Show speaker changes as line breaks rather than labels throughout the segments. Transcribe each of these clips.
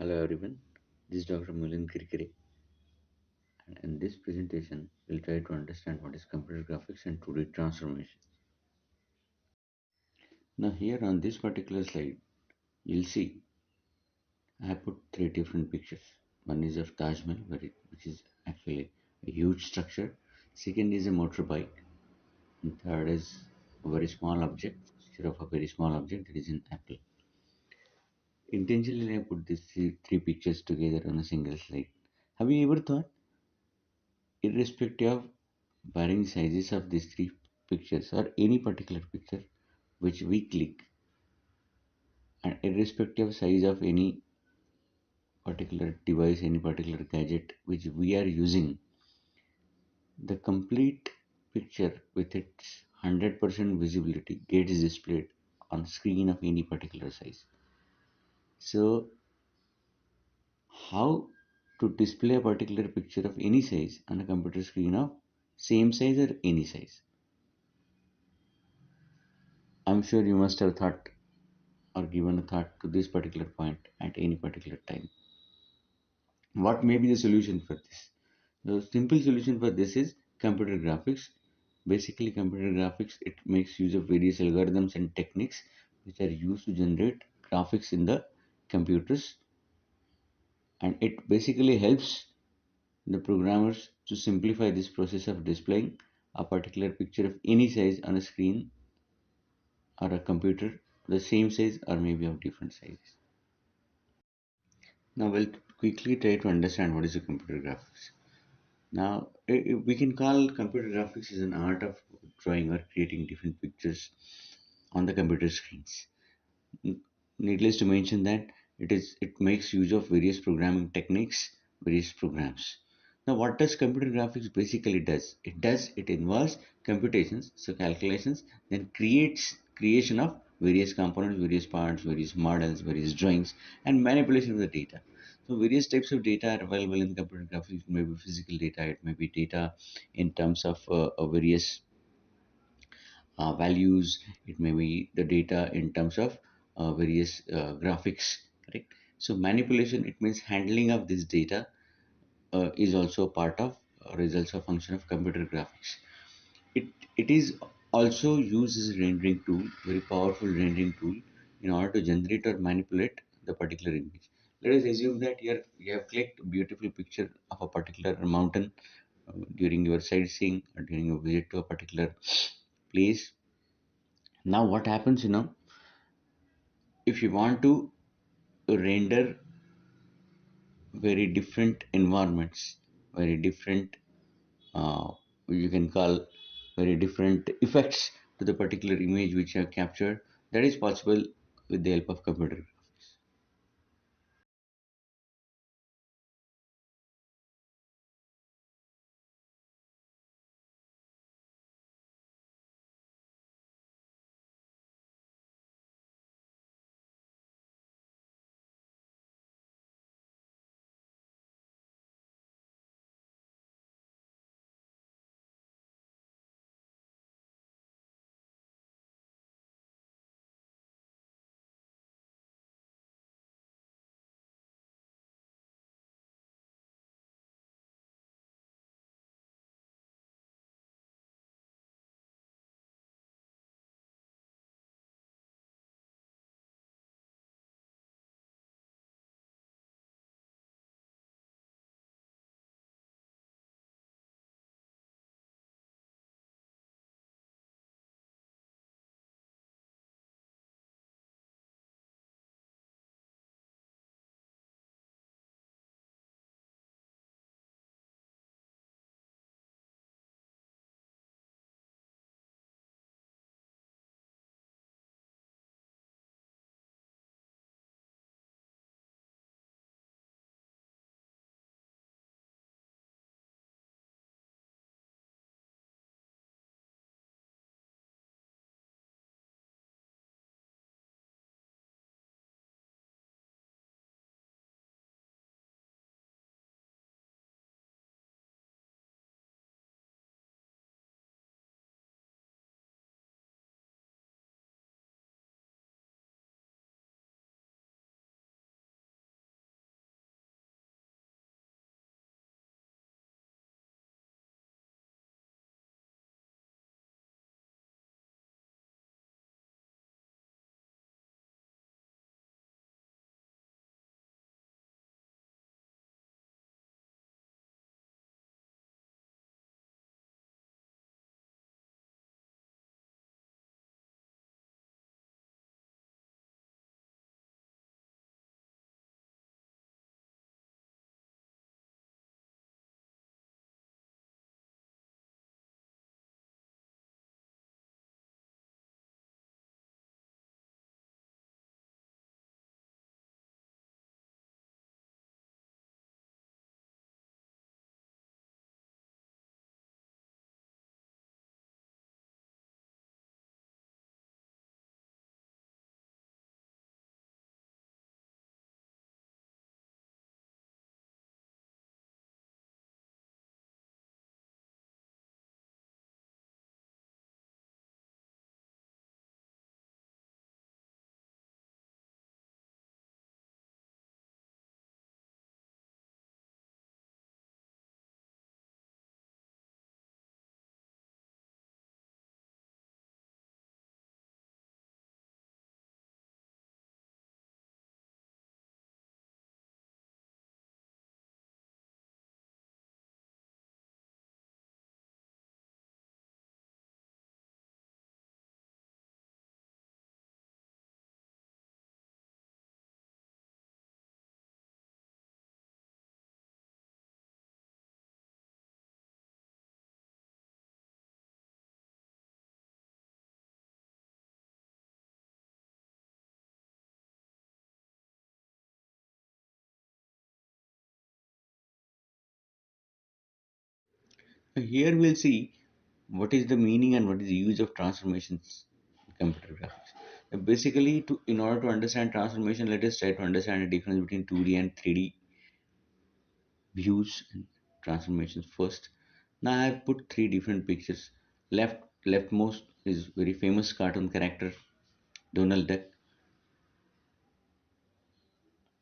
Hello everyone, this is Dr. Mulin Kirkire, and in this presentation, we'll try to understand what is computer graphics and 2D transformation. Now, here on this particular slide, you'll see I have put three different pictures. One is of Taj Mahal, which is actually a huge structure. Second is a motorbike, and third is a very small object, picture of a very small object that is an apple. Intentionally, I put these three pictures together on a single slide. Have you ever thought, irrespective of varying sizes of these three pictures or any particular picture which we click, and irrespective of size of any particular device, any particular gadget which we are using, the complete picture with its 100% visibility gets displayed on screen of any particular size. So how to display a particular picture of any size on a computer screen of same size or any size? I'm sure you must have thought or given a thought to this particular point at any particular time. What may be the solution for this? The simple solution for this is computer graphics. Basically, computer graphics, it makes use of various algorithms and techniques which are used to generate graphics in the computers, and it basically helps the programmers to simplify this process of displaying a particular picture of any size on a screen or a computer, the same size or maybe of different sizes. Now we'll quickly try to understand what is a computer graphics. Now we can call computer graphics as an art of drawing or creating different pictures on the computer screens. Needless to mention that it makes use of various programming techniques, various programs. Now what does computer graphics basically does? It involves computations, so calculations, then creation of various components, various parts, various models, various drawings, and manipulation of the data. So various types of data are available in computer graphics. It may be physical data, it may be data in terms of various values, it may be the data in terms of various graphics, correct? So manipulation, it means handling of this data is also part of results or function of computer graphics. It is also used as a rendering tool, very powerful rendering tool, in order to generate or manipulate the particular image. Let us assume that here you have clicked a beautiful picture of a particular mountain during your sightseeing or during your visit to a particular place. Now what happens, if you want to render very different environments, very different, uh, you can call very different effects to the particular image which you have captured, that is possible with the help of computer graphics. Here we'll see what is the meaning and what is the use of transformations in computer graphics. Basically, in order to understand transformation, let us try to understand the difference between 2D and 3D views and transformations first. Now I have put three different pictures. Leftmost is very famous cartoon character Donald Duck.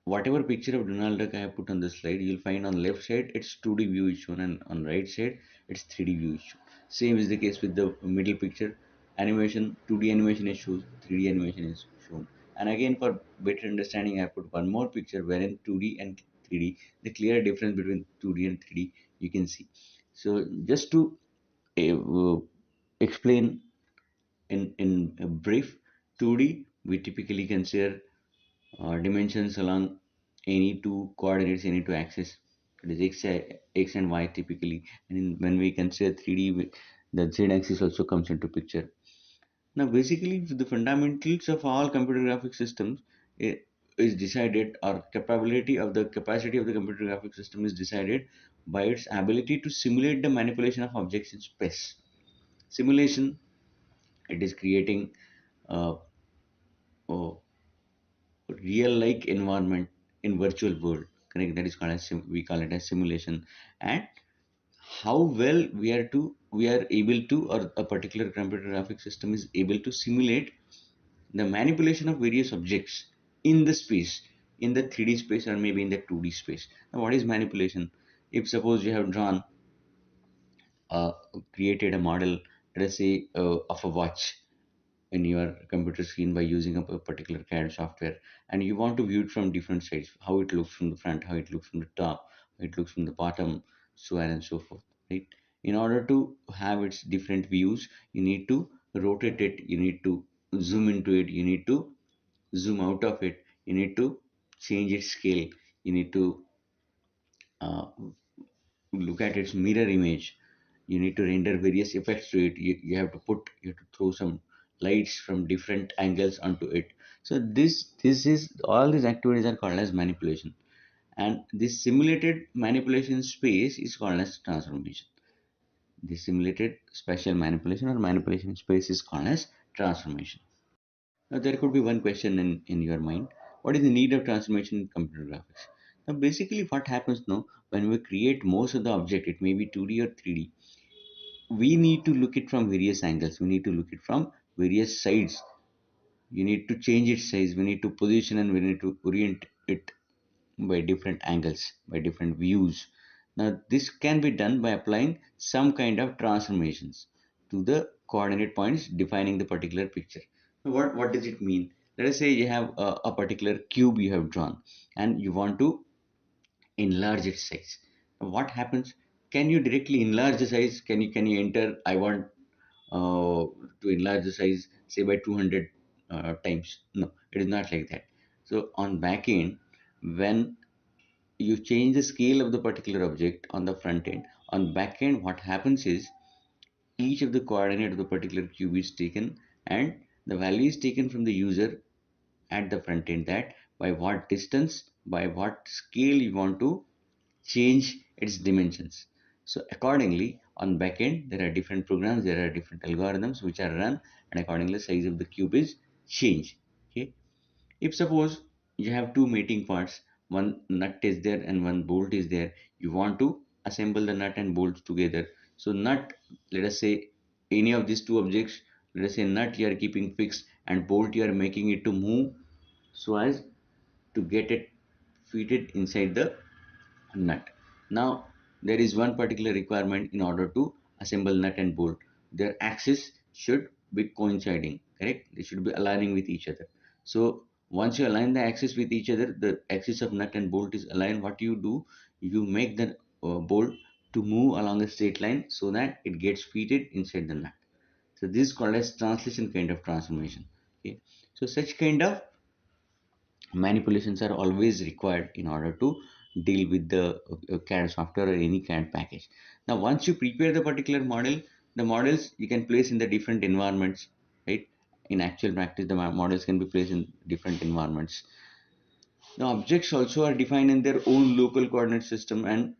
Whatever picture of Donald Duck I have put on the slide, you'll find on left side it's 2D view is shown, and on right side it's 3D view is shown. Same is the case with the middle picture. Animation, 2D animation is shown, 3D animation is shown. And again, for better understanding, I have put one more picture wherein 2D and 3D, the clear difference between 2D and 3D you can see. So just to uh, explain in a brief, 2D we typically consider dimensions along any two coordinates, any two axes. It is x and y typically. And when we consider 3D, the z axis also comes into picture. Now, basically, the fundamentals of all computer graphic systems is decided, or capacity of the computer graphic system is decided by its ability to simulate the manipulation of objects in space. Simulation, it is creating uh, a real like environment in virtual world, correct? That is called as we call it as simulation. And how well we are able to, or a particular computer graphic system is able to simulate the manipulation of various objects in the space, in the 3D space or maybe in the 2D space. Now what is manipulation? If suppose you have drawn uh, created a model, let us say of a watch in your computer screen by using a particular CAD software, and you want to view it from different sides, how it looks from the front, how it looks from the top, how it looks from the bottom, so on and so forth, right? In order to have its different views, you need to rotate it, you need to zoom into it, you need to zoom out of it, you need to change its scale, you need to uh, look at its mirror image, you need to render various effects to it, you have to throw some lights from different angles onto it. So this is all these activities are called as manipulation, and this simulated manipulation space is called as transformation. This simulated spatial manipulation or manipulation space is called as transformation. Now there could be one question in your mind: what is the need of transformation in computer graphics? Now basically what happens now, when we create most of the object, it may be 2D or 3D, we need to look it from various angles, we need to look it from various sides, you need to change its size, we need to position, and we need to orient it by different angles, by different views. Now this can be done by applying some kind of transformations to the coordinate points defining the particular picture. Now, what does it mean? Let us say you have a particular cube you have drawn, and you want to enlarge its size. Now, what happens? Can you directly enlarge the size? Can you enter, I want to enlarge the size say by 200 times? No, it is not like that. So on back end, when you change the scale of the particular object on the front end, on back end what happens is each of the coordinate of the particular cube is taken, and the value is taken from the user at the front end, that by what distance, by what scale you want to change its dimensions. So accordingly, on backend, there are different programs, there are different algorithms which are run, and accordingly, size of the cube is changed. Okay. If suppose you have two mating parts, one nut is there and one bolt is there, you want to assemble the nut and bolts together. So nut, let us say any of these two objects, let us say nut you are keeping fixed and bolt you are making it to move so as to get it fitted inside the nut. Now, there is one particular requirement in order to assemble nut and bolt. Their axis should be coinciding, correct? They should be aligning with each other. So, once you align the axis with each other, the axis of nut and bolt is aligned. What you do, you make the bolt to move along a straight line so that it gets fitted inside the nut. So, this is called as translation kind of transformation. Okay. So, such kind of manipulations are always required in order to deal with the CAD software or any CAD package. Now, once you prepare the particular model, the models you can place in the different environments, right? In actual practice, the models can be placed in different environments. Now, objects also are defined in their own local coordinate system, and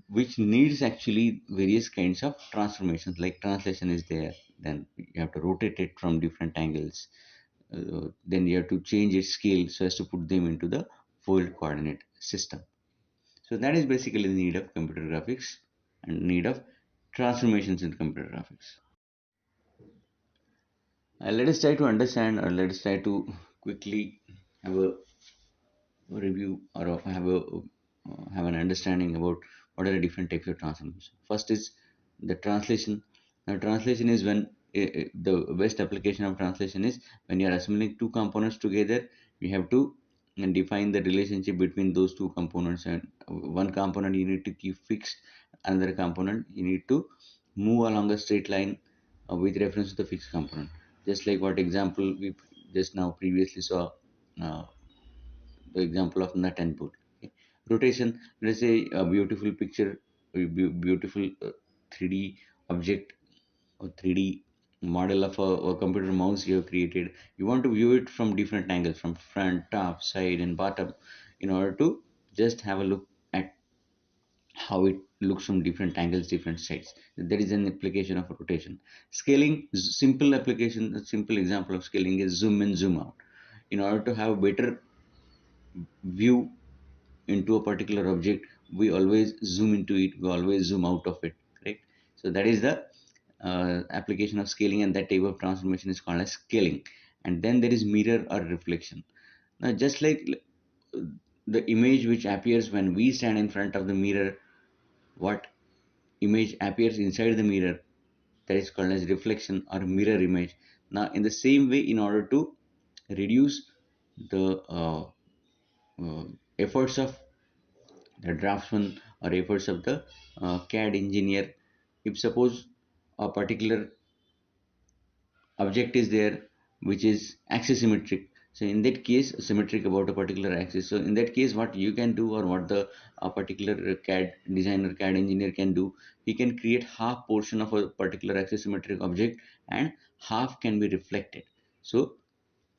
which needs actually various kinds of transformations, like translation is there, then you have to rotate it from different angles, then you have to change its scale so as to put them into the world coordinate system. So that is basically the need of computer graphics and need of transformations in computer graphics. Let us try to understand, or let us try to quickly have a review, or have an understanding about what are the different types of transformation. First is the translation. Now, translation is when the best application of translation is when you are assembling two components together. You have to define the relationship between those two components, and one component you need to keep fixed, another component you need to move along a straight line with reference to the fixed component. Just like what example we just now previously saw, uh, the example of nut and bolt. Okay. Rotation, let's say a beautiful picture, a beautiful 3D object or 3D model of a computer mouse you have created. You want to view it from different angles, from front, top, side, and bottom, in order to just have a look at how it looks from different angles, different sides. There is an application of rotation. Scaling, simple application, a simple example of scaling is zoom in, zoom out. In order to have a better view into a particular object, we always zoom into it, we always zoom out of it, correct? So that is the application of scaling, and that type of transformation is called as scaling. And then there is mirror or reflection. Now, just like the image which appears when we stand in front of the mirror, what image appears inside the mirror, that is called as reflection or mirror image. Now, in the same way, in order to reduce the uh, efforts of the draftsman or efforts of the CAD engineer, if suppose a particular object is there which is axisymmetric, so in that case symmetric about a particular axis, so in that case what you can do, or what the particular CAD designer, CAD engineer can do, he can create half portion of a particular axisymmetric object and half can be reflected. So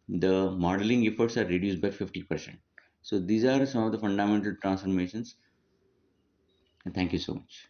the modeling efforts are reduced by 50%. So these are some of the fundamental transformations, and thank you so much.